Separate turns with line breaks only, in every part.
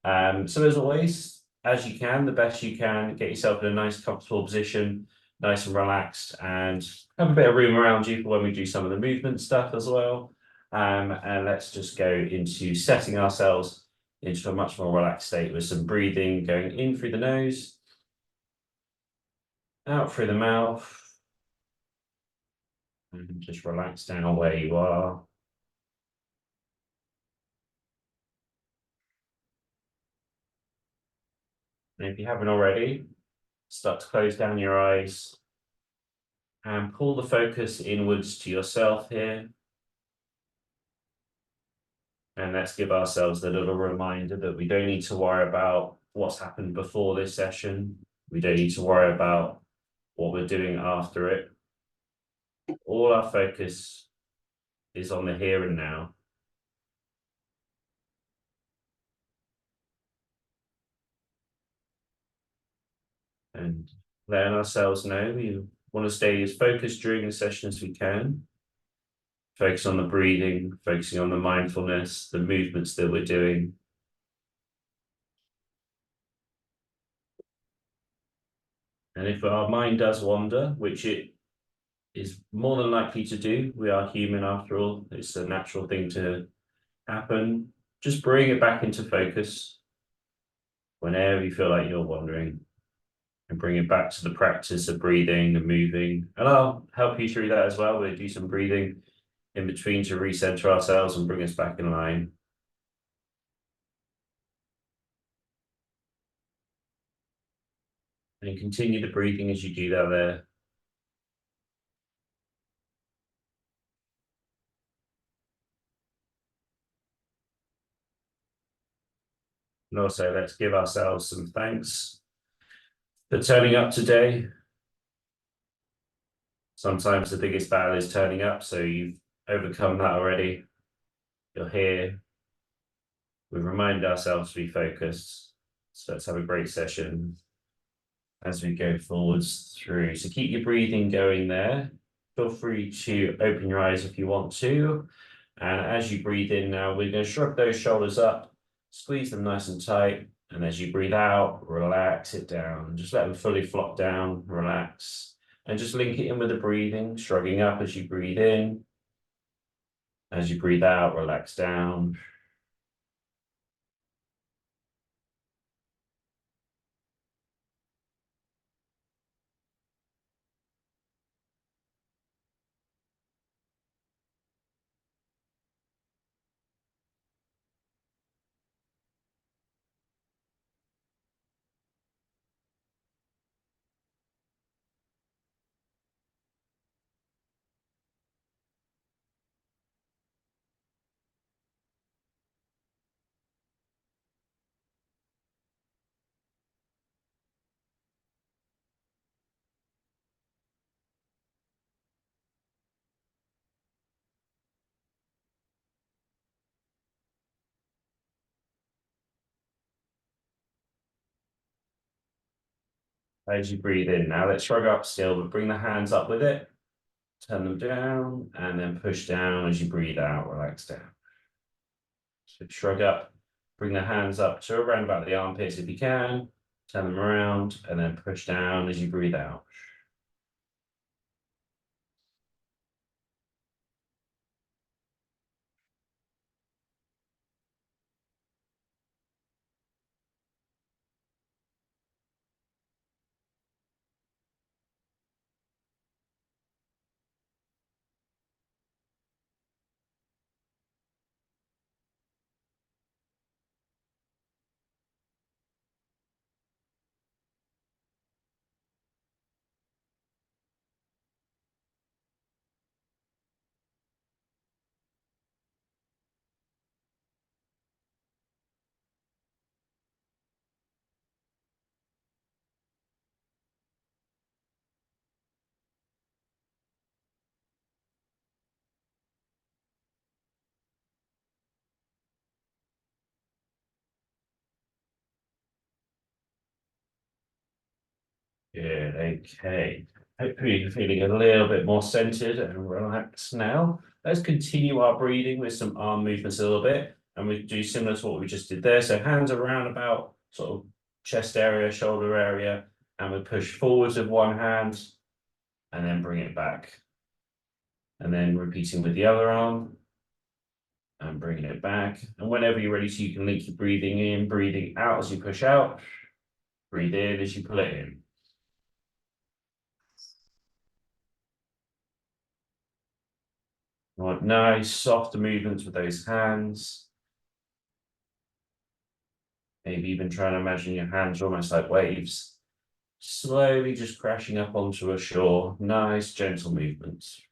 So as always, as you can, the best you can, get yourself in a nice comfortable position, nice and relaxed, and have a bit of room around you for when we do some of the movement stuff as well. And let's just go into setting ourselves into a much more relaxed state with some breathing going in through the nose, out through the mouth, and just relax down where you are. And if you haven't already, start to close down your eyes and pull the focus inwards to yourself here. And let's give ourselves a little reminder that we don't need to worry about what's happened before this session. We don't need to worry about what we're doing after it. All our focus is on the here and now. And letting ourselves know we want to stay as focused during the session as we can. Focus on the breathing, focusing on the mindfulness, the movements that we're doing. And if our mind does wander, which it is more than likely to do, we are human after all, it's a natural thing to happen. Just bring it back into focus whenever you feel like you're wandering, and bring it back to the practice of breathing and moving. And I'll help you through that as well. We'll do some breathing in between to recenter ourselves and bring us back in line. And continue the breathing as you do that there. And also let's give ourselves some thanks for turning up today. Sometimes the biggest battle is turning up, so you've overcome that already. You're here. We remind ourselves to be focused. So let's have a great session as we go forwards through. So keep your breathing going there. Feel free to open your eyes if you want to. And as you breathe in now, we're going to shrug those shoulders up, squeeze them nice and tight. And as you breathe out, relax it down. Just let them fully flop down, relax. And just link it in with the breathing, shrugging up as you breathe in. As you breathe out, relax down. As you breathe in now, let's shrug up still, but bring the hands up with it. Turn them down and then push down as you breathe out, relax down. So shrug up, bring the hands up to around about the armpits if you can, turn them around and then push down as you breathe out. Good, okay. Hopefully you're feeling a little bit more centered and relaxed now. Let's continue our breathing with some arm movements a little bit. and we do similar to what we just did there. So hands around about sort of chest area, shoulder area, and we push forwards with one hand and then bring it back. And then repeating with the other arm and bringing it back. And whenever you're ready to, you can link your breathing in, breathing out as you push out, breathe in as you pull it in. Right, nice, softer movements with those hands. Maybe even trying to imagine your hands almost like waves, slowly just crashing up onto a shore. Nice, gentle movements.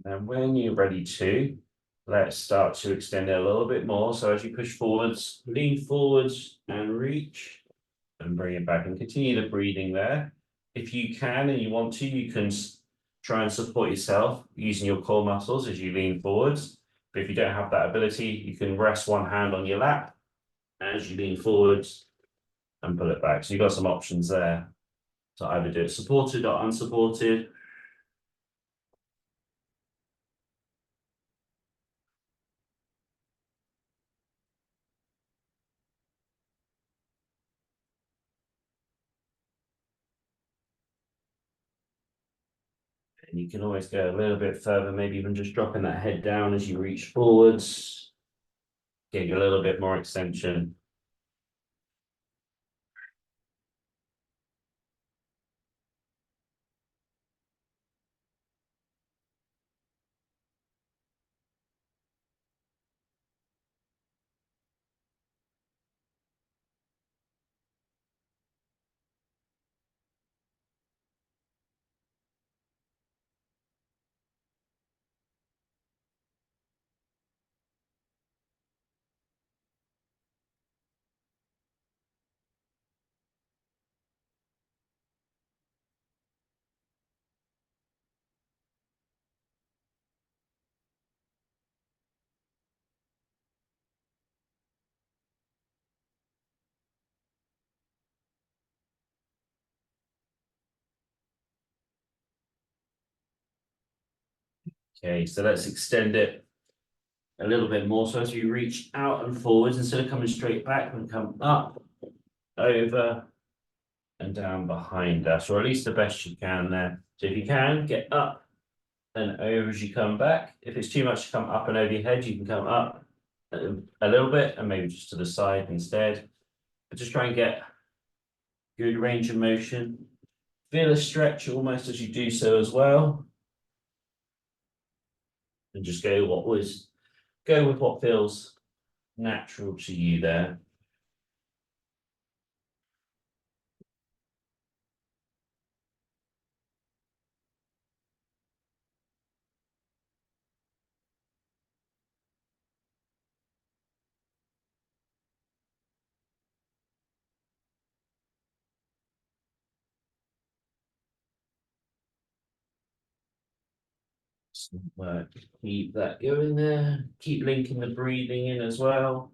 And when you're ready to, let's start to extend it a little bit more. So as you push forwards, lean forwards and reach and bring it back and continue the breathing there. If you can and you want to, you can try and support yourself using your core muscles as you lean forwards. But if you don't have that ability, you can rest one hand on your lap as you lean forwards and pull it back. So you've got some options there to either do it supported or unsupported. And you can always go a little bit further, maybe even just dropping that head down as you reach forwards, get you a little bit more extension. Okay, so let's extend it a little bit more. So as you reach out and forwards, instead of coming straight back, we come up, over, and down behind us, or at least the best you can there. So if you can, get up and over as you come back. If it's too much to come up and over your head, you can come up a little bit and maybe just to the side instead. But just try and get good range of motion. Feel a stretch almost as you do so as well. And just go with what feels natural to you there. Keep that going there. Keep linking the breathing in as well.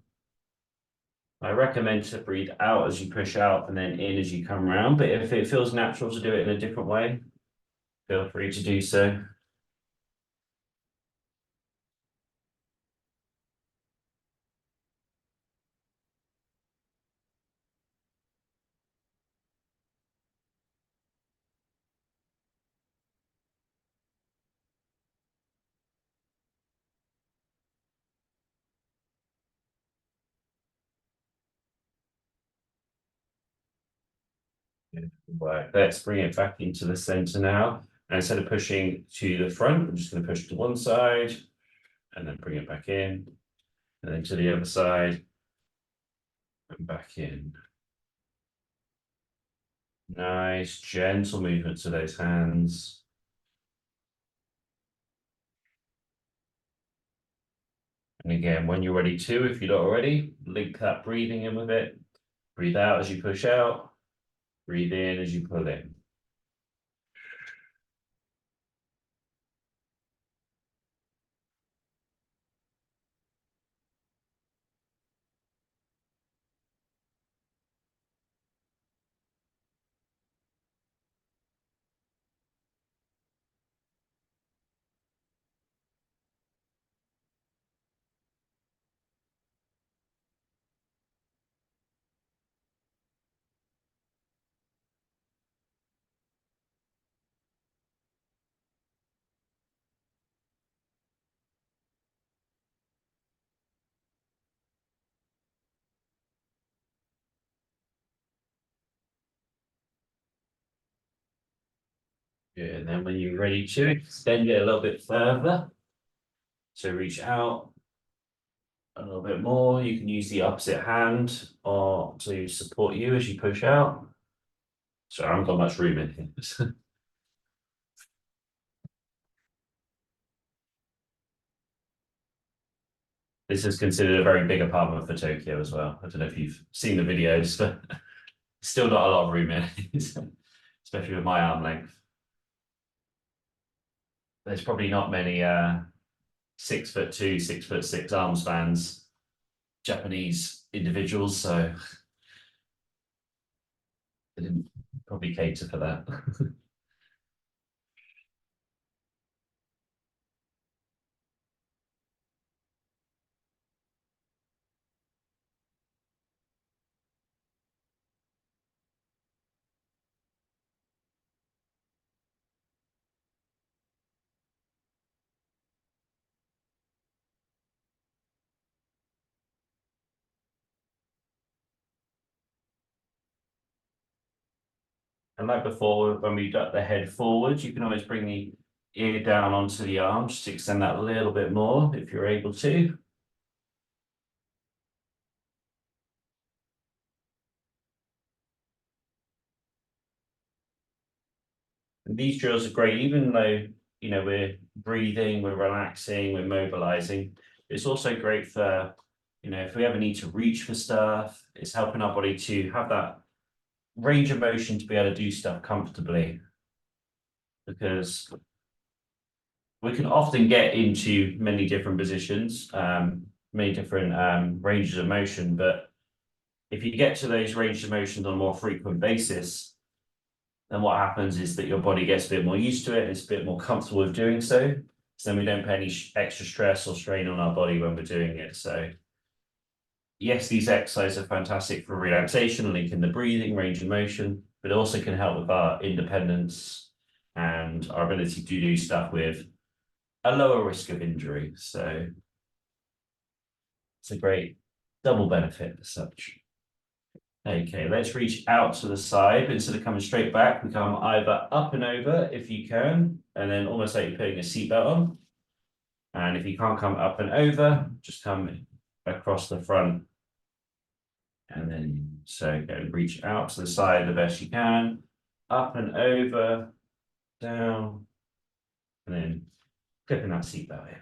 I recommend to breathe out as you push out and then in as you come around. But if it feels natural to do it in a different way, feel free to do so. Right, let's bring it back into the center now. And instead of pushing to the front, I'm just going to push to one side and then bring it back in and then to the other side. And back in. Nice, gentle movement to those hands. And again, when you're ready to, if you're not already, link that breathing in with it. Breathe out as you push out. Breathe in as you pull in. Good. And then when you're ready to, extend it a little bit further. So reach out a little bit more. You can use the opposite hand or to support you as you push out. So I haven't got much room in here. This is considered a very big apartment for Tokyo as well. I don't know if you've seen the videos, but still not a lot of room in it, especially with my arm length. There's probably not many 6'2", 6'6" arm spans, Japanese individuals, so they didn't probably cater for that. And like before, when we duck the head forward, you can always bring the ear down onto the arm, just to extend that a little bit more if you're able to. And these drills are great, even though, we're breathing, we're relaxing, we're mobilizing. It's also great for, if we ever need to reach for stuff, it's helping our body to have that range of motion to be able to do stuff comfortably. Because we can often get into many different positions, many different ranges of motion, but if you get to those ranges of motions on a more frequent basis, then what happens is that your body gets a bit more used to it, it's a bit more comfortable with doing so. So then we don't put any extra stress or strain on our body when we're doing it. So yes, these exercises are fantastic for relaxation, linking the breathing, range of motion, but also can help with our independence and our ability to do stuff with a lower risk of injury. So it's a great double benefit as such. Okay, let's reach out to the side. But instead of coming straight back, we come either up and over if you can, and then almost like you're putting a seatbelt on. And if you can't come up and over, just come across the front. And then, so go reach out to the side the best you can, up and over, down, and then clipping that seatbelt in.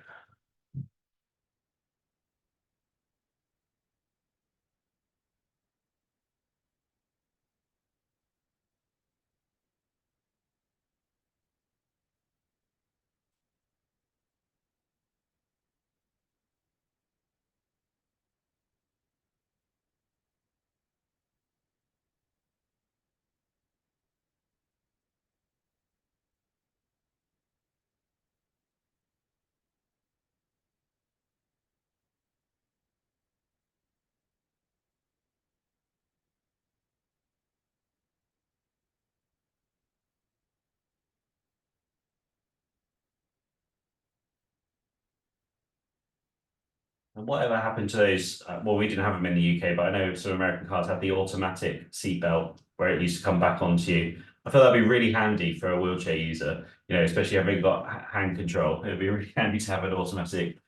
And whatever happened to those? Well, we didn't have them in the UK, but I know some American cars have the automatic seatbelt where it used to come back onto you. I feel that'd be really handy for a wheelchair user, especially having got hand control. It'd be really handy to have an automatic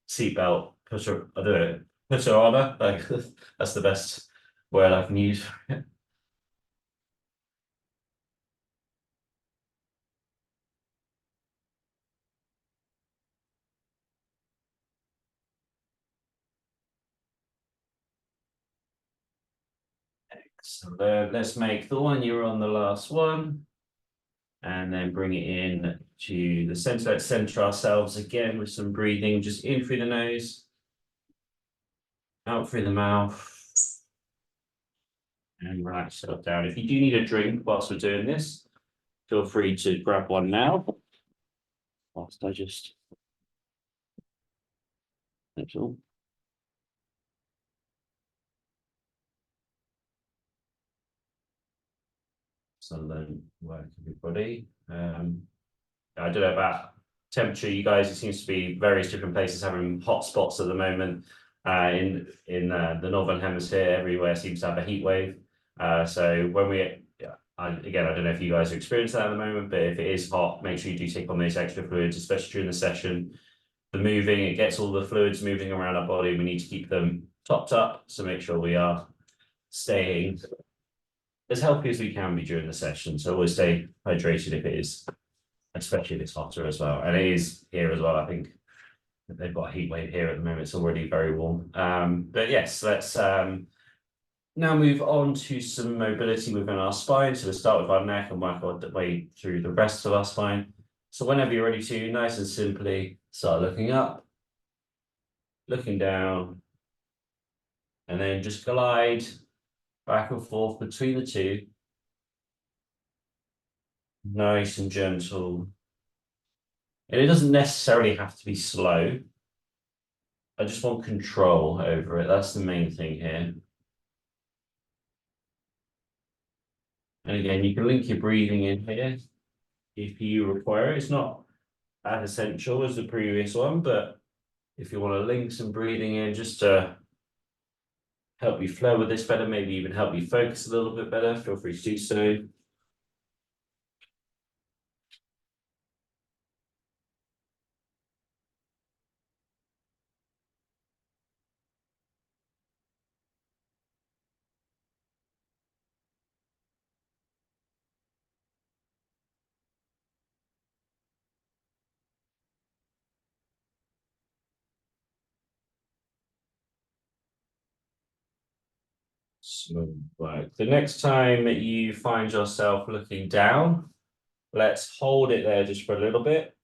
seatbelt push. I don't know. Put her on, like that's the best word I can use. So let's make the one you're on the last one, and then bring it in to the center. Let's center ourselves again with some breathing, just in through the nose, out through the mouth, and relax yourself down. If you do need a drink whilst we're doing this, feel free to grab one now. Whilst I just, that's all. Sunderland work, everybody. I don't know about temperature, you guys. It seems to be various different places having hot spots at the moment. In the northern hemisphere, everywhere seems to have a heat wave. So when we, yeah, again, I don't know if you guys are experiencing that at the moment, but if it is hot, make sure you do take on those extra fluids, especially during the session. The moving, it gets all the fluids moving around our body. We need to keep them topped up, so make sure we are staying as healthy as we can be during the session. So always stay hydrated if it is, especially if it's hotter as well. And it is here as well. I think they've got a heat wave here at the moment. It's already very warm. But yes, let's now move on to some mobility within our spine. So we'll start with our neck and work our way through the rest of our spine. So whenever you're ready to, nice and simply start looking up, looking down, and then just glide back and forth between the two. Nice and gentle. And it doesn't necessarily have to be slow. I just want control over it. That's the main thing here. And again, you can link your breathing in here if you require it. It's not as essential as the previous one, but if you want to link some breathing in just to help you flow with this better, maybe even help you focus a little bit better, feel free to do so. So, right. The next time you find yourself looking down, let's hold it there just for a little bit.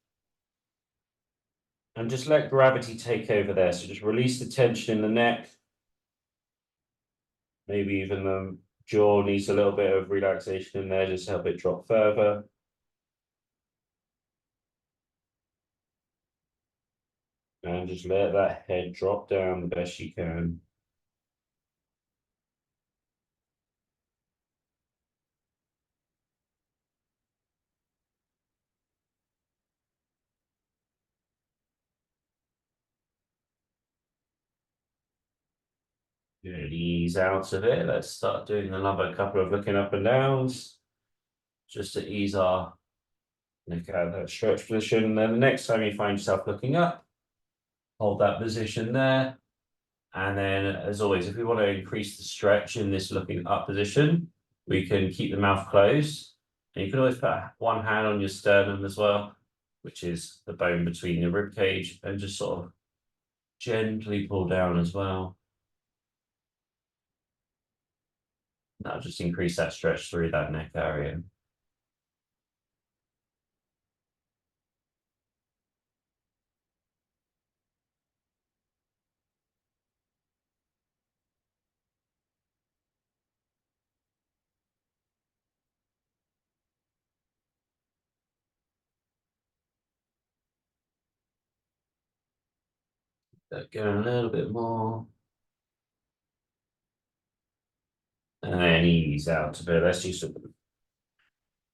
And just let gravity take over there. So just release the tension in the neck. Maybe even the jaw needs a little bit of relaxation in there, just help it drop further. And just let that head drop down the best you can. Good, ease out of it. Let's start doing another couple of looking up and downs, just to ease our neck out of that stretch position. And then the next time you find yourself looking up, hold that position there. And then, as always, if we want to increase the stretch in this looking up position, we can keep the mouth closed. And you can always put one hand on your sternum as well, which is the bone between your rib cage, and just sort of gently pull down as well. That'll just increase that stretch through that neck area. Going a little bit more. And then ease out a bit. Let's do some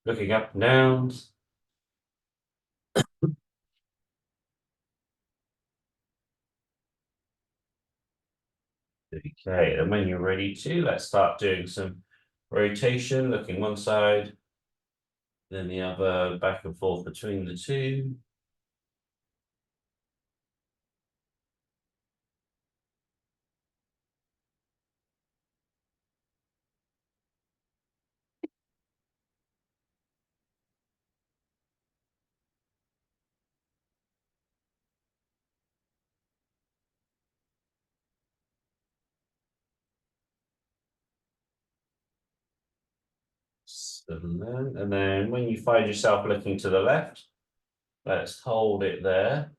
looking up and down. Okay, and when you're ready to, let's start doing some rotation, looking one side, then the other, back and forth between the two. And then when you find yourself looking to the left, let's hold it there.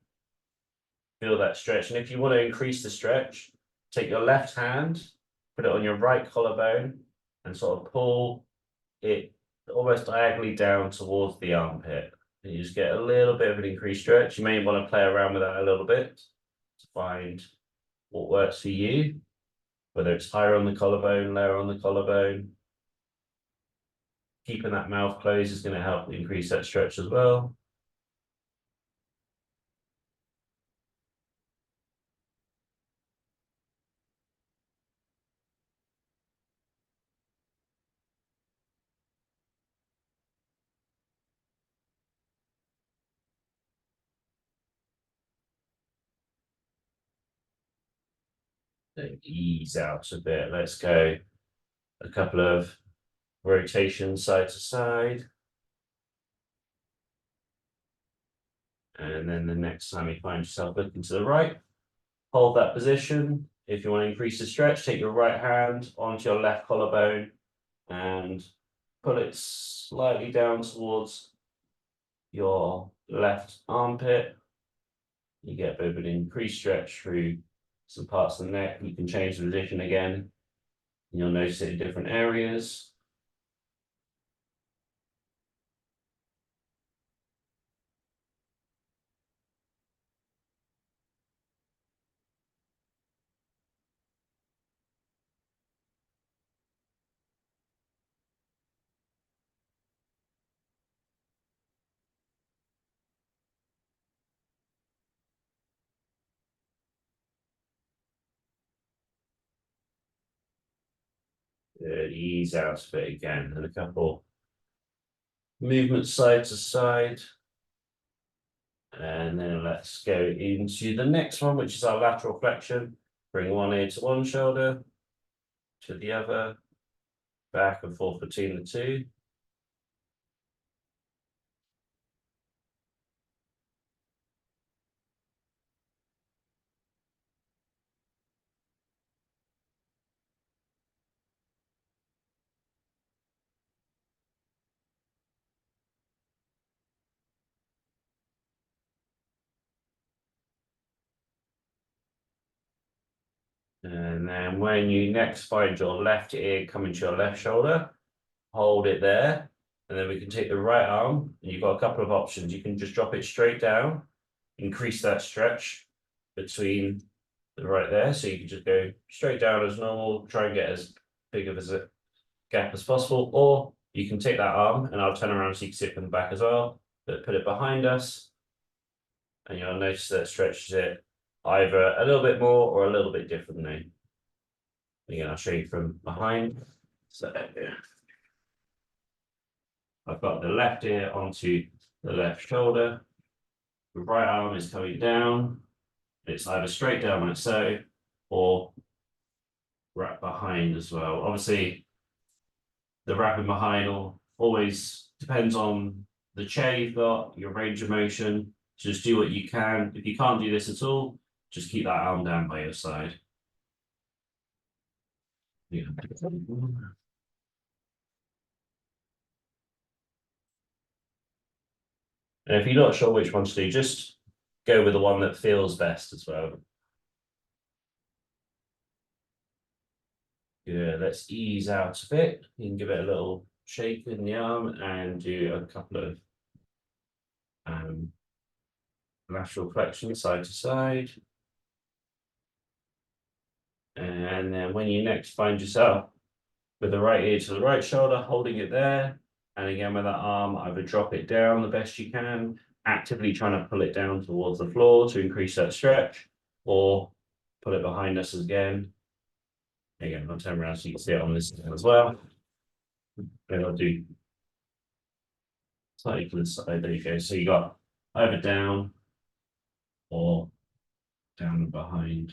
Feel that stretch. And if you want to increase the stretch, take your left hand, put it on your right collarbone, and sort of pull it almost diagonally down towards the armpit. And you just get a little bit of an increased stretch. You may want to play around with that a little bit to find what works for you, whether it's higher on the collarbone, lower on the collarbone. Keeping that mouth closed is going to help increase that stretch as well. Then ease out a bit. Let's go a couple of rotations side to side. And then the next time you find yourself looking to the right, hold that position. If you want to increase the stretch, take your right hand onto your left collarbone and pull it slightly down towards your left armpit. You get a bit of an increased stretch through some parts of the neck. You can change the position again, and you'll notice it in different areas. Ease out a bit again, and a couple movements side to side. And then let's go into the next one, which is our lateral flexion. Bring one ear to one shoulder, to the other, back and forth between the two. And then when you next find your left ear coming to your left shoulder, hold it there. And then we can take the right arm, and you've got a couple of options. You can just drop it straight down, increase that stretch between the right there. So you can just go straight down as normal, try and get as big of a gap as possible. Or you can take that arm, and I'll turn around so you can see it from the back as well, but put it behind us. And you'll notice that it stretches it either a little bit more or a little bit differently. Again, I'll show you from behind. So I've got the left ear onto the left shoulder. The right arm is coming down. It's either straight down like so, or wrap behind as well. Obviously, the wrapping behind always depends on the chair you've got, your range of motion. Just do what you can. If you can't do this at all, just keep that arm down by your side. Yeah. And if you're not sure which one to do, just go with the one that feels best as well. Good, let's ease out a bit. You can give it a little shake in the arm and do a couple of lateral flexion side to side. And then when you next find yourself with the right ear to the right shoulder, holding it there. And again, with that arm, either drop it down the best you can, actively trying to pull it down towards the floor to increase that stretch, or put it behind us again. Again, I'll turn around so you can see it on this as well. Then I'll do slightly to the side. There you go. So you got either down or down and behind.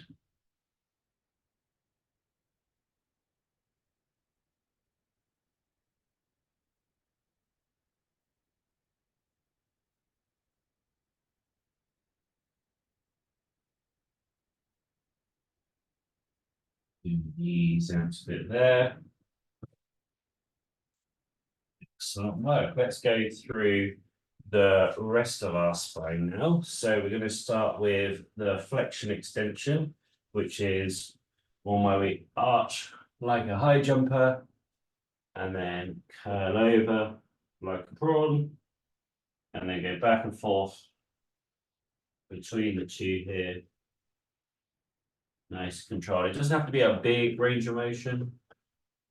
Ease out a bit there. Excellent work. Let's go through the rest of our spine now. So we're going to start with the flexion extension, which is on my way arch like a high jumper, and then curl over like a prawn, and then go back and forth between the two here. Nice control. It doesn't have to be a big range of motion.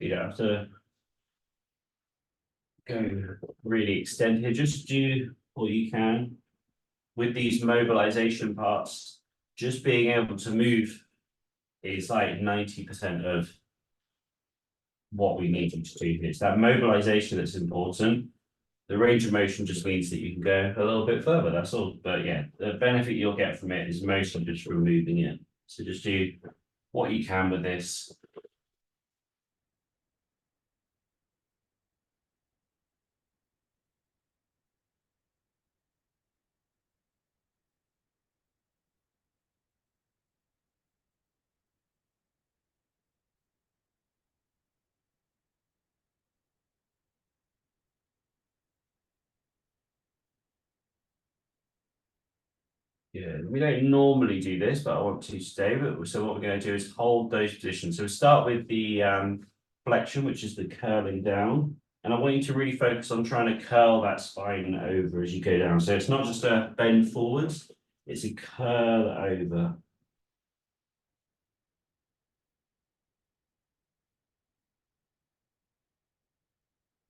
You don't have to go really extend here. Just do what you can with these mobilization parts. Just being able to move is like 90% of what we need you to do. It's that mobilization that's important. The range of motion just means that you can go a little bit further, that's all. But yeah, the benefit you'll get from it is mostly just removing it. So just do what you can with this. Yeah, we don't normally do this, but I want to stay. But so what we're going to do is hold those positions. So we start with the flexion, which is the curling down. And I want you to really focus on trying to curl that spine over as you go down. So it's not just a bend forwards, it's a curl over.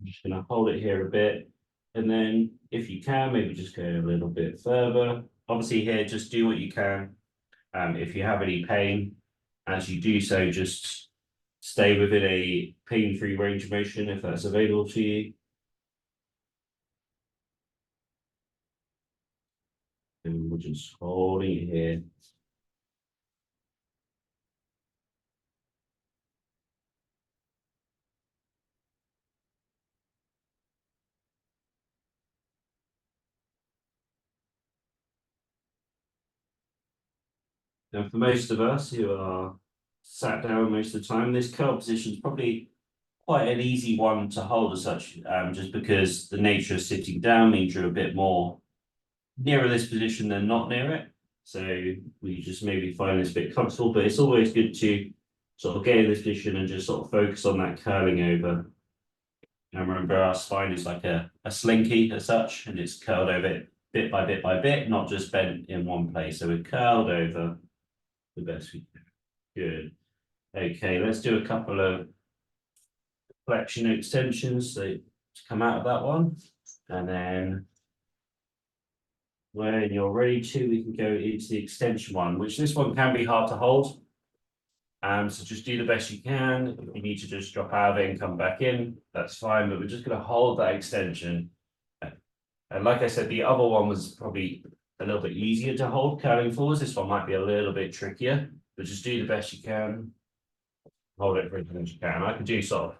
I'm just going to hold it here a bit. And then if you can, maybe just go a little bit further. Obviously here, just do what you can. If you have any pain, as you do so, just stay within a pain-free range of motion if that's available to you. And we're just holding it here. And for most of us who are sat down most of the time, this curl position is probably quite an easy one to hold as such, just because the nature of sitting down means you're a bit more nearer this position than not near it. So we just maybe find this a bit comfortable, but it's always good to sort of get in this position and just sort of focus on that curling over. And remember, our spine is like a slinky as such, and it's curled over bit by bit by bit, not just bent in one place. So we're curled over the best we can. Good. Okay, let's do a couple of flexion extensions to come out of that one. And then when you're ready to, we can go into the extension one, which this one can be hard to hold. So just do the best you can. If you need to just drop out of it and come back in, that's fine. But we're just going to hold that extension. And like I said, the other one was probably a little bit easier to hold curling forwards. This one might be a little bit trickier, but just do the best you can. Hold it for as long as you can. I can do sort of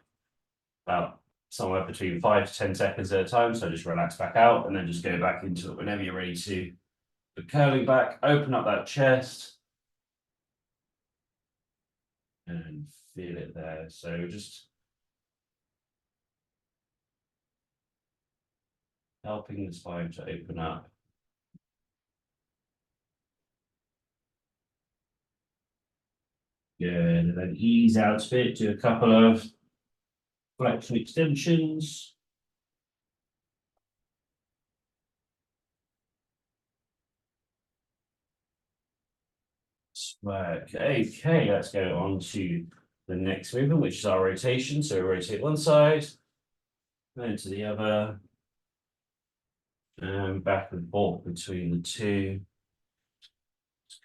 about somewhere between 5 to 10 seconds at a time. So just relax back out and then just go back into it whenever you're ready to. But curling back, open up that chest. And feel it there. So just helping the spine to open up. Good. And then ease out of it. Do a couple of flexion extensions. Work. Okay, let's go on to the next movement, which is our rotation. So rotate one side, then to the other, and back and forth between the two.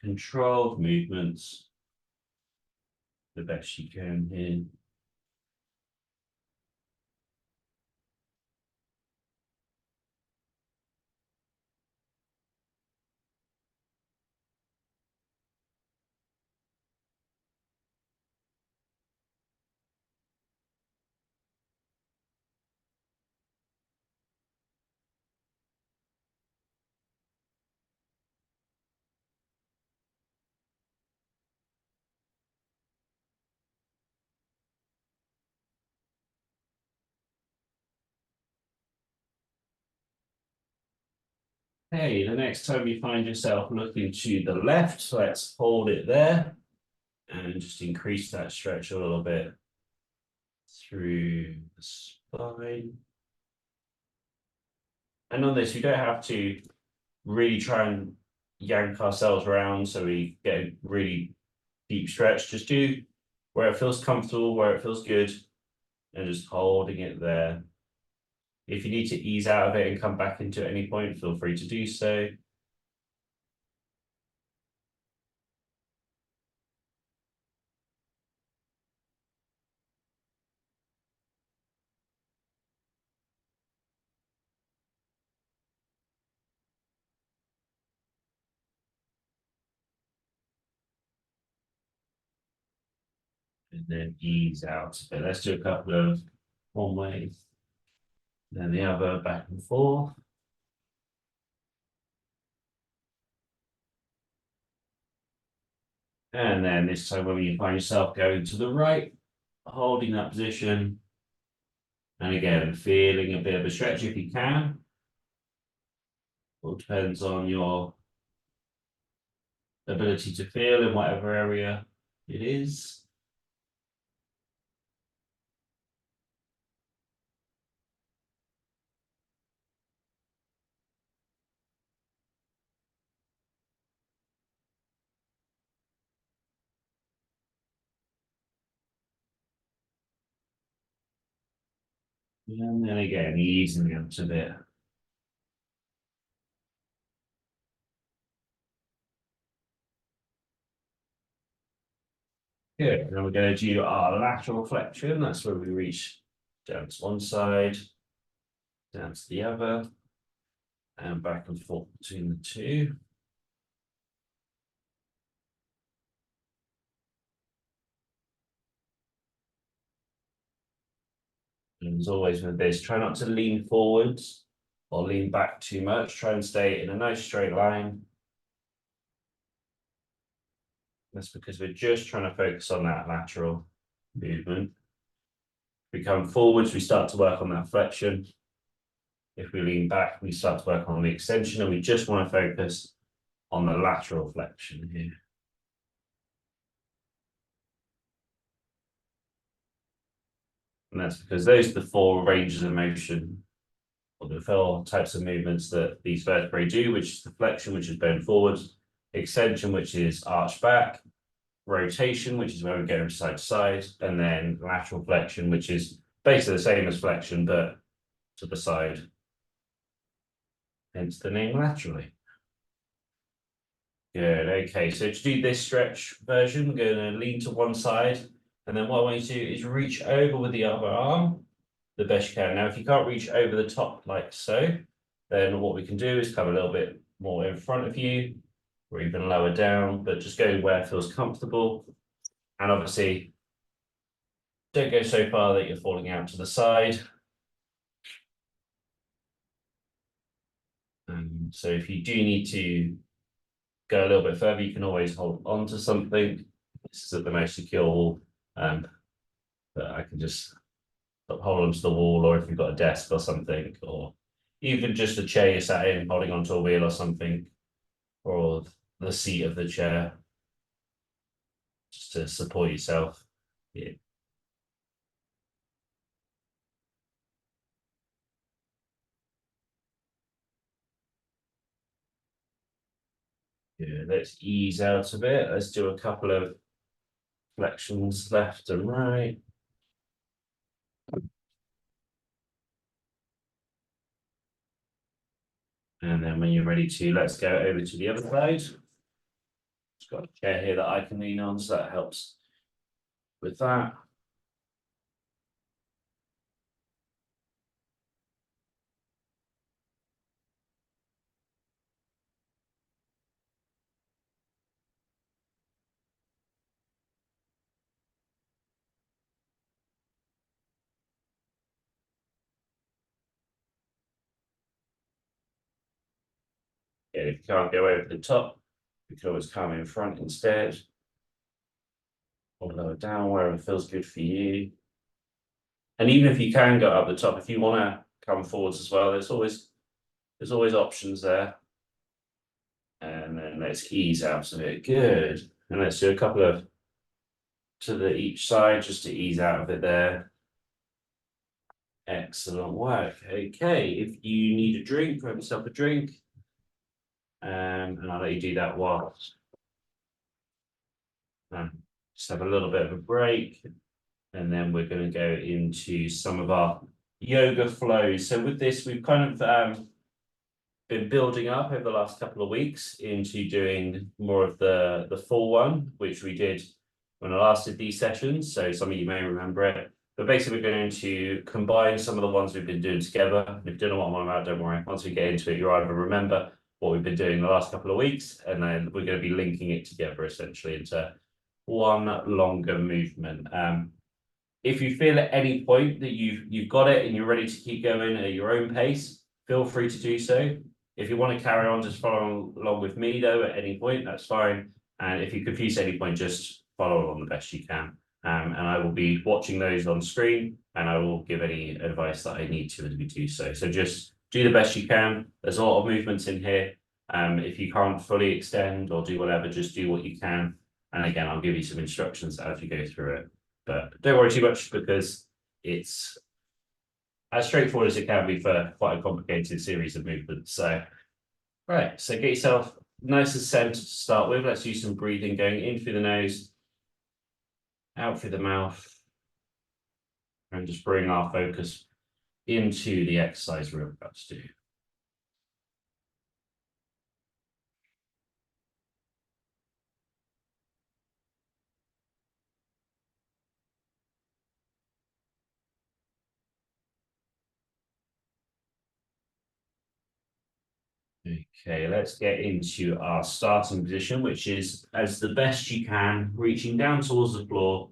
Controlled movements the best you can here. Hey, the next time you find yourself looking to the left, let's hold it there and just increase that stretch a little bit through the spine. And on this, we don't have to really try and yank ourselves around so we get a really deep stretch. Just do where it feels comfortable, where it feels good, and just holding it there. If you need to ease out of it and come back into it at any point, feel free to do so. And then ease out. So let's do a couple of one way, then the other, back and forth. And then this time when you find yourself going to the right, holding that position. And again, feeling a bit of a stretch if you can. All depends on your ability to feel in whatever area it is. And then again, easing out a bit. Good. Now we're going to do our lateral flexion. That's where we reach down to one side, down to the other, and back and forth between the two. And as always with this, try not to lean forwards or lean back too much. Try and stay in a nice straight line. That's because we're just trying to focus on that lateral movement. If we come forwards, we start to work on that flexion. If we lean back, we start to work on the extension, and we just want to focus on the lateral flexion here. And that's because those are the four ranges of motion, or the four types of movements that these vertebrae do, which is the flexion, which is bone forwards, extension, which is arch back, rotation, which is where we go from side to side, and then lateral flexion, which is basically the same as flexion, but to the side. Hence the name laterally. Good, okay, so to do this stretch version, we're going to lean to one side, and then what I want you to do is reach over with the other arm the best you can. Now, if you can't reach over the top like so, then what we can do is come a little bit more in front of you, or even lower down, but just go where it feels comfortable. And obviously, don't go so far that you're falling out to the side. So if you do need to go a little bit further, you can always hold on to something. This is at the most secure, but I can just hold onto the wall, or if you've got a desk or something, or even just a chair you sat in, holding onto a wheel or something, or the seat of the chair, just to support yourself. Yeah. Yeah, let's ease out a bit. Let's do a couple of flexions left and right. And then when you're ready to, let's go over to the other side. Just got a chair here that I can lean on, so that helps with that. Yeah, if you can't go over the top, you can always come in front instead. Or lower down, wherever feels good for you. And even if you can go up the top, if you want to come forwards as well, there's always options there. And then let's ease out of it. Good. And let's do a couple of to each side just to ease out of it there. Excellent work. Okay, if you need a drink, grab yourself a drink. And I'll let you do that whilst just have a little bit of a break. And then we're going to go into some of our yoga flows. So with this, we've kind of been building up over the last couple of weeks into doing more of the full one, which we did when I last did these sessions. So some of you may remember it. But basically, we're going to combine some of the ones we've been doing together. And if you don't know what I'm on about, don't worry. Once we get into it, you'll either remember what we've been doing the last couple of weeks, and then we're going to be linking it together essentially into one longer movement. If you feel at any point that you've got it and you're ready to keep going at your own pace, feel free to do so. If you want to carry on, just follow along with me though at any point, that's fine. And if you're confused at any point, just follow along the best you can. And I will be watching those on screen and I will give any advice that I need to as we do so. So just do the best you can. There's a lot of movements in here. If you can't fully extend or do whatever, just do what you can. And again, I'll give you some instructions as you go through it. But don't worry too much because it's as straightforward as it can be for quite a complicated series of movements. So, right, so get yourself nice and centered to start with. Let's use some breathing, going in through the nose, out through the mouth, and just bring our focus into the exercise we're about to do. Okay, let's get into our starting position, which is as the best you can, reaching down towards the floor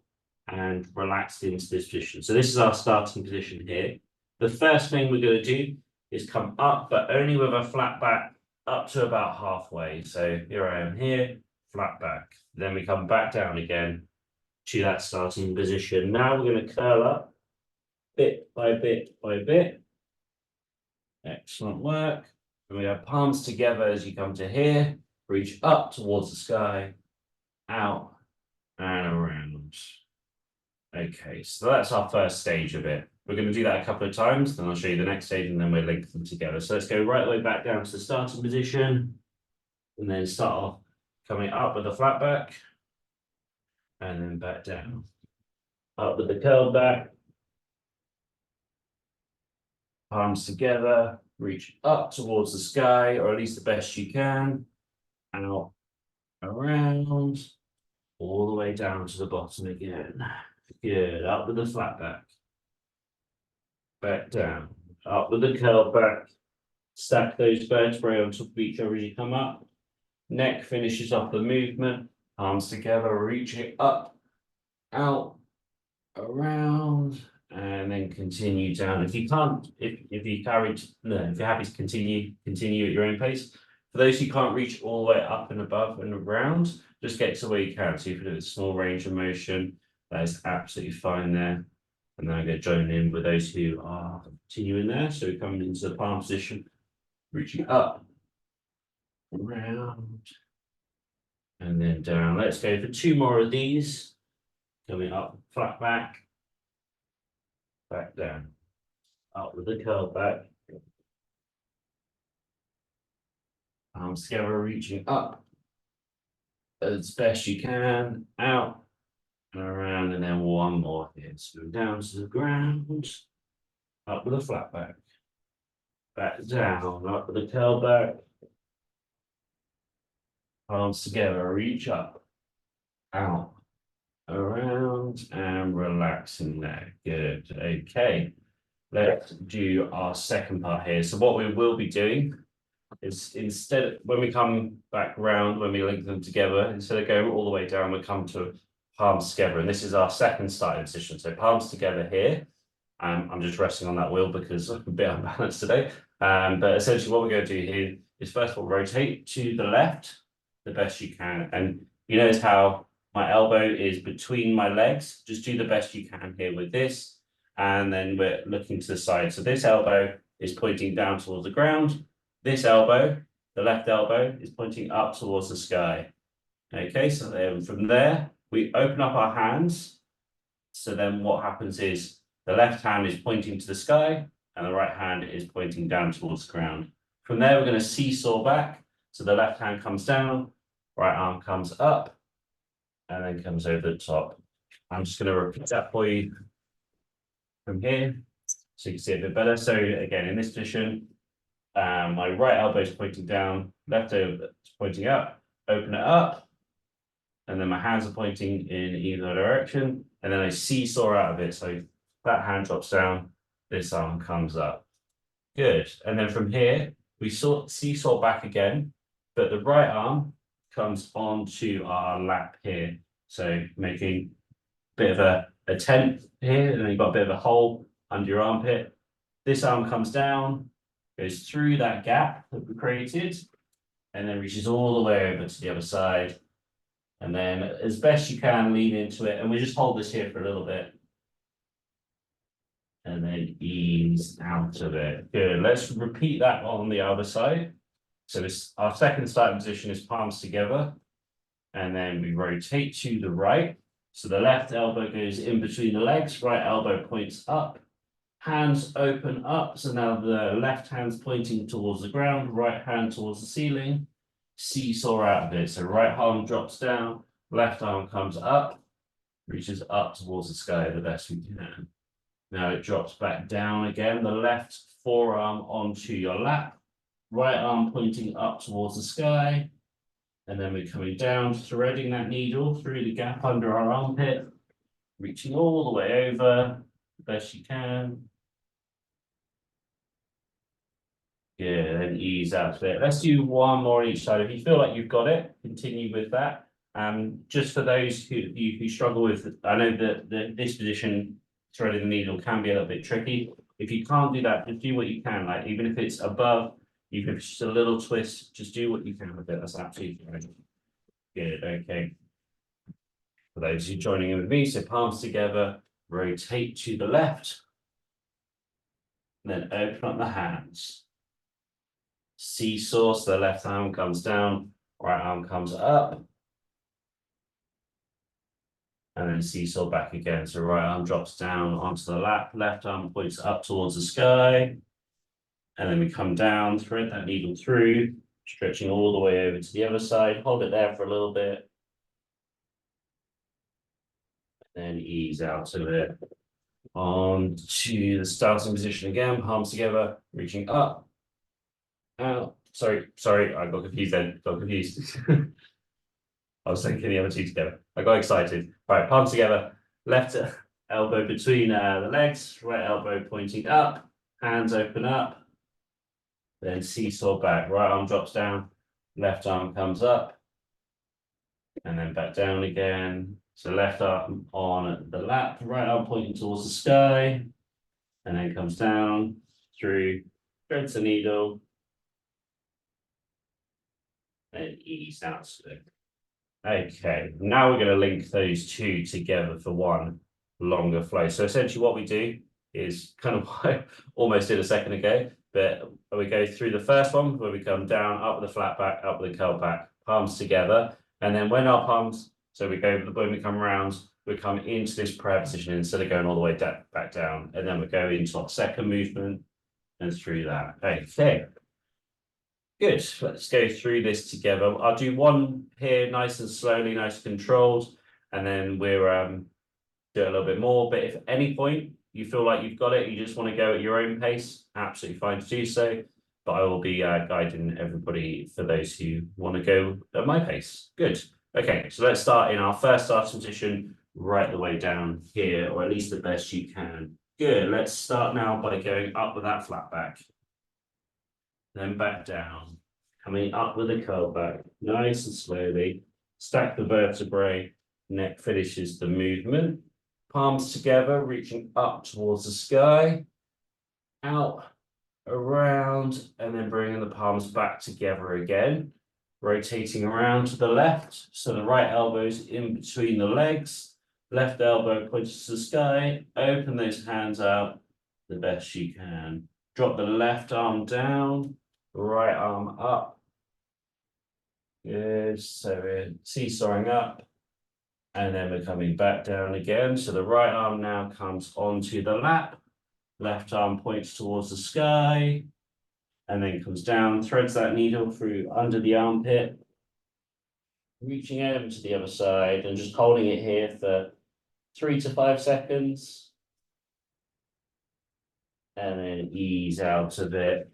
and relaxed into this position. So this is our starting position here. The first thing we're going to do is come up, but only with a flat back up to about halfway. So here I am here, flat back. Then we come back down again to that starting position. Now we're going to curl up bit by bit by bit. Excellent work. And we have palms together as you come to here, reach up towards the sky, out and around. Okay, so that's our first stage of it. We're going to do that a couple of times, then I'll show you the next stage and then we'll link them together. So let's go right the way back down to the starting position and then start off coming up with a flat back and then back down. Up with the curled back. Palms together, reach up towards the sky, or at least the best you can. Out, around, all the way down to the bottom again. Good, up with the flat back. Back down, up with the curl back. Stack those vertebrae on top of each other as you come up. Neck finishes off the movement. Arms together, reaching up, out, around, and then continue down. If you can't, if you carried, no, if you're happy to continue at your own pace. For those who can't reach all the way up and above and around, just get to where you can. So if you do a small range of motion, that is absolutely fine there. And then I'm going to join in with those who are continuing there. So we're coming into the palm position, reaching up, around, and then down. Let's go for 2 more of these. Coming up, flat back, back down, up with the curl back. Arms together, reaching up as best you can, out and around, and then one more here. So down to the ground, up with a flat back, back down, up with the curl back. Arms together, reach up, out, around, and relaxing there. Good. Okay. Let's do our second part here. So what we will be doing is instead, when we come back round, when we link them together, instead of going all the way down, we come to palms together. And this is our second starting position. So palms together here. I'm just resting on that wheel because I'm a bit unbalanced today. But essentially what we're going to do here is first of all, rotate to the left the best you can. And you notice how my elbow is between my legs. Just do the best you can here with this. And then we're looking to the side. So this elbow is pointing down towards the ground. This elbow the left elbow is pointing up towards the sky. Okay, so then from there, we open up our hands. So then what happens is the left hand is pointing to the sky and the right hand is pointing down towards the ground. From there, we're going to seesaw back. So the left hand comes down, right arm comes up, and then comes over the top. I'm just going to repeat that for you from here, so you can see it a bit better. So again, in this position, my right elbow is pointing down, left elbow is pointing up, open it up, and then my hands are pointing in either direction, and then I seesaw out of it. So that hand drops down, this arm comes up. Good. And then from here, we seesaw back again, but the right arm comes onto our lap here. So making a bit of a tent here, and then you've got a bit of a hole under your armpit. This arm comes down, goes through that gap that we created, and then reaches all the way over to the other side. And then as best you can, lean into it. And we just hold this here for a little bit. And then ease out of it. Good. Let's repeat that on the other side. So this, our second starting position is palms together. And then we rotate to the right. So the left elbow goes in between the legs, right elbow points up. Hands open up. So now the left hand's pointing towards the ground, right hand towards the ceiling. Seesaw out of it. So right arm drops down, left arm comes up, reaches up towards the sky the best we can. Now it drops back down again, the left forearm onto your lap, right arm pointing up towards the sky, and then we're coming down, threading that needle through the gap under our armpit, reaching all the way over the best you can. Good, and ease out of it. Let's do one more on each side. If you feel like you've got it, continue with that. Just for those who struggle with, I know that this position, threading the needle, can be a little bit tricky. If you can't do that, just do what you can. Like even if it's above, even if it's just a little twist, just do what you can with it. That's absolutely right. Good. Okay. For those who are joining in with me, so palms together, rotate to the left, then open up the hands. Seesaw, so the left arm comes down, right arm comes up. And then seesaw back again. So right arm drops down onto the lap, left arm points up towards the sky. And then we come down, thread that needle through, stretching all the way over to the other side. Hold it there for a little bit. Then ease out of it. On to the starting position again, palms together, reaching up. Out. Sorry, I got confused then. Got confused. I was thinking the other two together. I got excited. Right, palms together, left elbow between the legs, right elbow pointing up, hands open up, then seesaw back. Right arm drops down, left arm comes up, and then back down again. So left arm on the lap, right arm pointing towards the sky, and then comes down through, threads the needle, and ease out of it. Okay, now we're going to link those two together for one longer flow. So essentially what we do is kind of what I almost did a second ago, but we go through the first one where we come down, up with the flat back, up with the curl back, palms together. And then when our palms, so we go, when we come around, we come into this prayer position instead of going all the way back down. And then we go into our second movement and through that. Okay. Good, let's go through this together. I'll do one here nice and slowly, nice and controlled, and then we're do a little bit more. But if at any point you feel like you've got it, you just want to go at your own pace, absolutely fine to do so. But I will be guiding everybody for those who want to go at my pace. Good. Okay, so let's start in our first starting position right the way down here, or at least the best you can. Good, let's start now by going up with that flat back. Then back down, coming up with a curl back, nice and slowly, stack the vertebrae, neck finishes the movement, palms together, reaching up towards the sky, out, around, and then bringing the palms back together again, rotating around to the left, so the right elbow's in between the legs, left elbow points to the sky, open those hands out the best you can. Drop the left arm down, right arm up, Good, so we're seesawing up. And then we're coming back down again. So the right arm now comes onto the lap. Left arm points towards the sky. And then comes down, threads that needle through under the armpit. Reaching over to the other side and just holding it here for 3 to 5 seconds. And then ease out of it.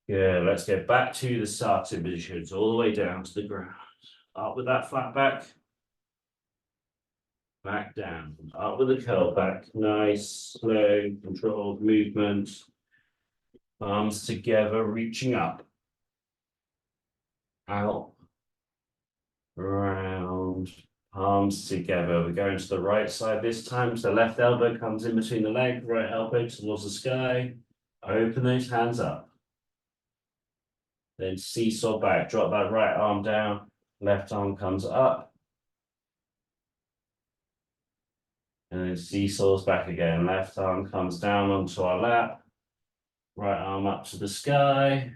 Good, let's get back to the starting positions, all the way down to the ground. Up with that flat back. Back down, up with the curl back. Nice, slow, controlled movement. Arms together, reaching up. Out. Round. Arms together. We're going to the right side this time. So left elbow comes in between the leg, right elbow towards the sky. Open those hands up. Then seesaw back, drop that right arm down. Left arm comes up. And then seesaws back again. Left arm comes down onto our lap. Right arm up to the sky.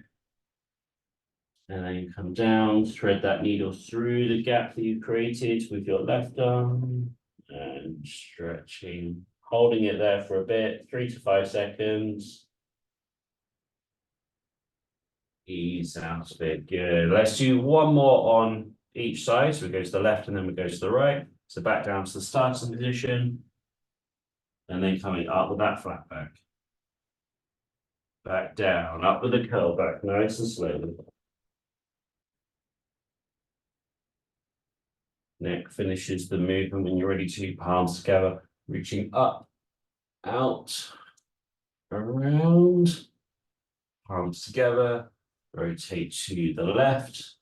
And then you come down, thread that needle through the gap that you created with your left arm. And stretching, holding it there for a bit, 3 to 5 seconds. Ease out of it, good. Let's do one more on each side. So we go to the left and then we go to the right. So back down to the starting position. And then coming up with that flat back. Back down, up with the curl back, nice and slowly. Neck finishes the movement when you're ready to, palms together, reaching up, out, around, palms together, rotate to the left,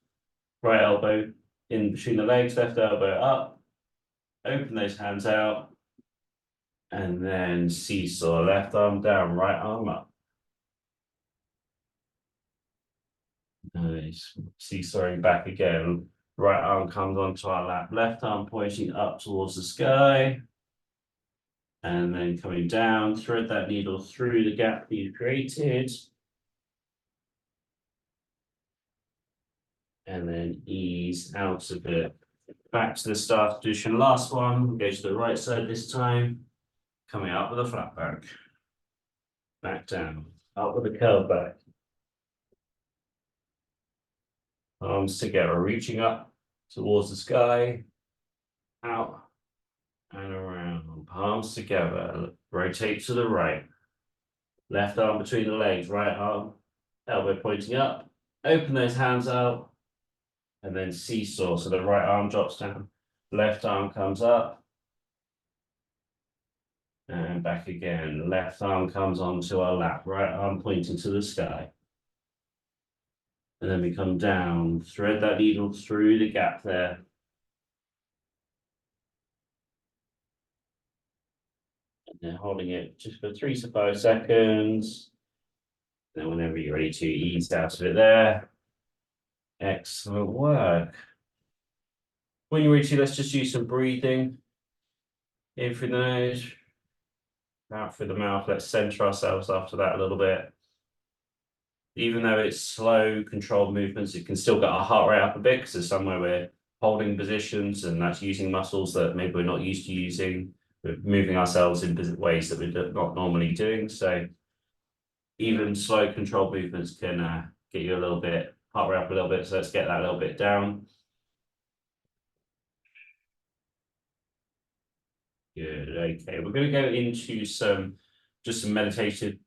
right elbow in between the legs, left elbow up, open those hands out, and then seesaw, left arm down, right arm up. Nice, seesawing back again. Right arm comes onto our lap, left arm pointing up towards the sky. And then coming down, thread that needle through the gap that you created. And then ease out of it. Back to the start position, last one. Go to the right side this time. Coming up with a flat back. Back down, up with a curl back. Arms together, reaching up towards the sky, out and around, palms together, rotate to the right. Left arm between the legs, right arm, elbow pointing up, open those hands out, and then seesaw, so the right arm drops down, left arm comes up, and back again, left arm comes onto our lap, right arm pointing to the sky. And then we come down, thread that needle through the gap there. And then holding it just for 3 to 5 seconds. Then whenever you're ready to ease out of it there. Excellent work. When you're ready to, let's just do some breathing. In through the nose, out through the mouth. Let's center ourselves after that a little bit. Even though it's slow, controlled movements, it can still get our heart rate up a bit because there's somewhere we're holding positions and that's using muscles that maybe we're not used to using. We're moving ourselves in ways that we're not normally doing. So even slow, controlled movements can get you a little bit, heart rate up a little bit. So let's get that a little bit down. Good, okay. We're going to go into just some meditative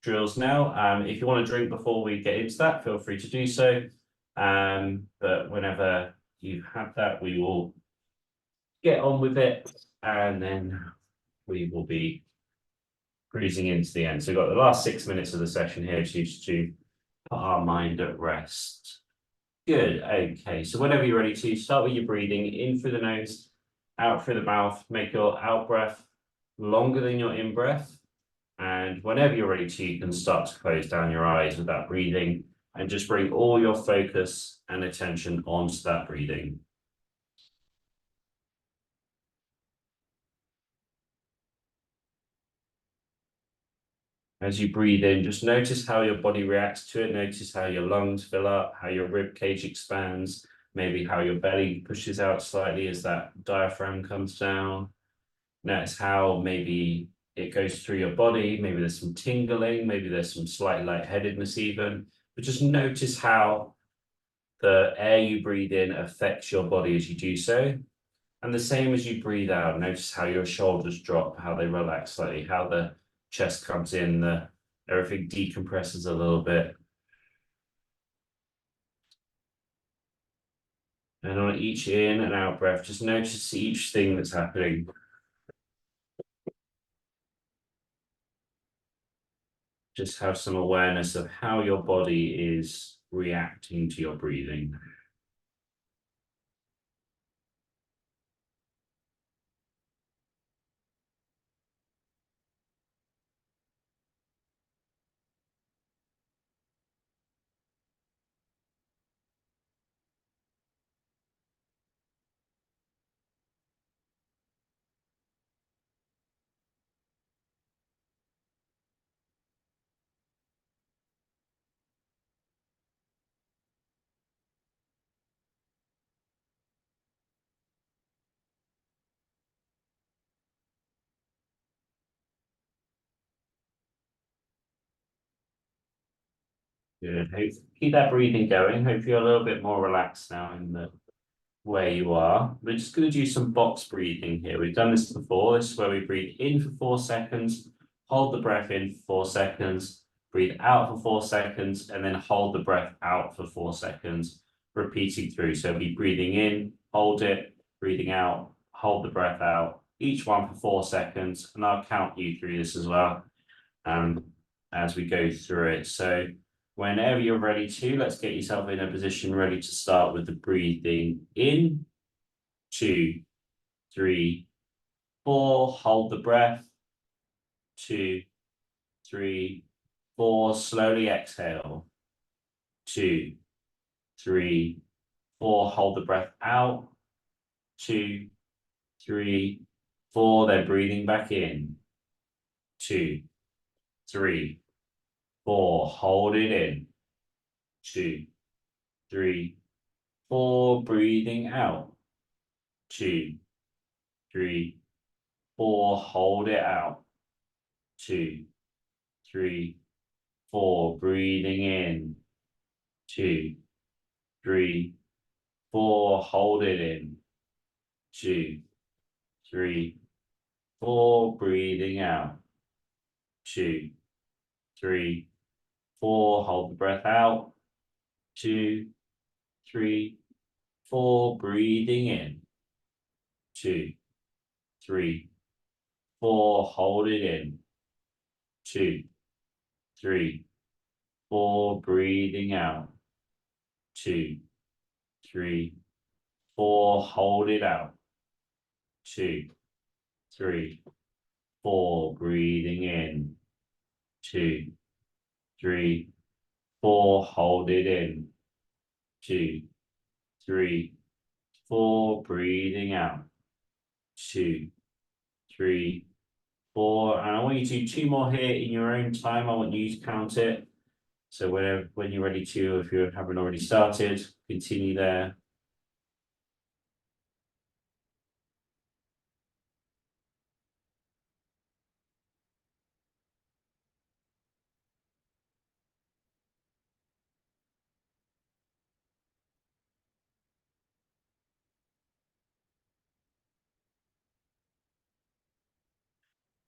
drills now. If you want to drink before we get into that, feel free to do so. But whenever you have that, we will get on with it, and then we will be cruising into the end. So we've got the last 6 minutes of the session here to put our mind at rest. Good, okay. So whenever you're ready to, start with your breathing in through the nose, out through the mouth. Make your out breath longer than your in breath. And whenever you're ready to, you can start to close down your eyes with that breathing and just bring all your focus and attention onto that breathing. As you breathe in, just notice how your body reacts to it. Notice how your lungs fill up, how your rib cage expands, maybe how your belly pushes out slightly as that diaphragm comes down. Notice how maybe it goes through your body. Maybe there's some tingling, maybe there's some slight lightheadedness even, but just notice how the air you breathe in affects your body as you do so. And the same as you breathe out, notice how your shoulders drop, how they relax slightly, how the chest comes in, everything decompresses a little bit. And on each in and out breath, just notice each thing that's happening. Just have some awareness of how your body is reacting to your breathing. Good. Keep that breathing going. Hope you're a little bit more relaxed now in the where you are. We're just going to do some box breathing here. We've done this before. This is where we breathe in for 4 seconds, hold the breath in for 4 seconds, breathe out for 4 seconds, and then hold the breath out for 4 seconds, repeating through. So be breathing in, hold it, breathing out, hold the breath out, each one for 4 seconds, and I'll count you through this as well as we go through it. So whenever you're ready to, let's get yourself in a position ready to start with the breathing in. 2, 3, 4. Hold the breath. 2, 3, 4. Slowly exhale. 2, 3, 4. Hold the breath out. 2, 3, 4. Then breathing back in. 2, 3, 4. Hold it in. 2, 3, 4. Breathing out. 2, 3, 4. Hold it out. 2, 3, 4. Breathing in. 2, 3, 4. Hold it in. 2, 3, 4. Breathing out. 2, 3, 4. Hold the breath out. 2, 3, 4. Breathing in. 2, 3, 4. Hold it in. 2, 3, 4. Breathing out. 2, 3, 4. Hold it out. 2, 3, 4. Breathing in. 2, 3, 4. Hold it in. 2, 3, 4. Breathing out. 2, 3, 4. And I want you to do 2 more here in your own time. I want you to count it. So when you're ready to, if you haven't already started, continue there.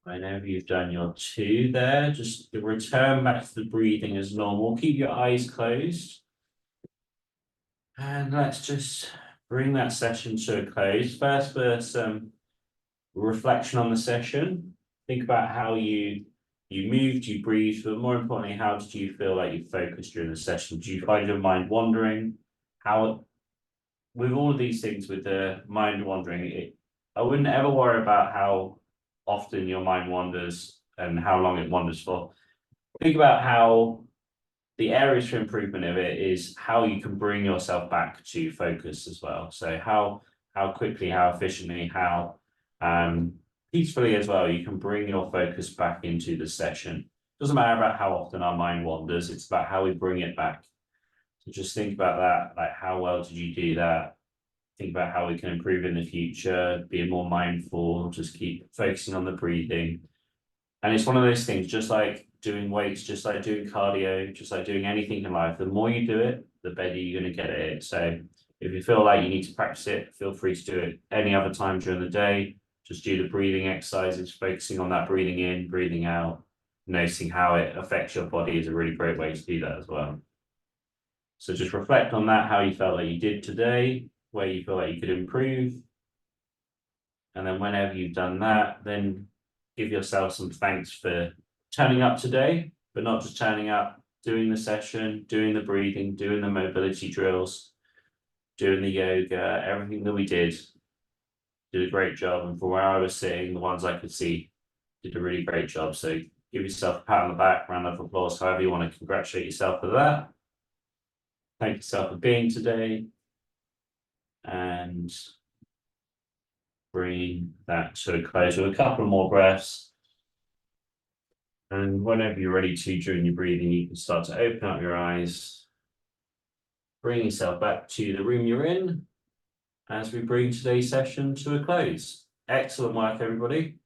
Whenever you've done your 2 there, just return back to the breathing as normal. Keep your eyes closed. And let's just bring that session to a close. First, for some reflection on the session. Think about how you moved, you breathed, but more importantly, how did you feel like you focused during the session? Do you find your mind wandering? How, with all of these things, with the mind wandering, I wouldn't ever worry about how often your mind wanders and how long it wanders for. Think about how the areas for improvement of it is how you can bring yourself back to focus as well. So how quickly, how efficiently, how peacefully as well, you can bring your focus back into the session. Doesn't matter about how often our mind wanders, it's about how we bring it back. So just think about that, like how well did you do that? Think about how we can improve in the future, be more mindful, just keep focusing on the breathing. And it's one of those things, just like doing weights, just like doing cardio, just like doing anything in life, the more you do it, the better you're going to get at it. So if you feel like you need to practice it, feel free to do it any other time during the day. Just do the breathing exercises, focusing on that breathing in, breathing out, noticing how it affects your body is a really great way to do that as well. So just reflect on that, how you felt like you did today, where you feel like you could improve. And then whenever you've done that, then give yourself some thanks for turning up today, but not just turning up, doing the session, doing the breathing, doing the mobility drills, doing the yoga, everything that we did a great job. And from where I was sitting, the ones I could see did a really great job. So give yourself a pat on the back, round of applause, however you want to congratulate yourself for that. Thank yourself for being today. And bring that to a close with a couple more breaths. And whenever you're ready to during your breathing, you can start to open up your eyes. Bring yourself back to the room you're in as we bring today's session to a close. Excellent work, everybody.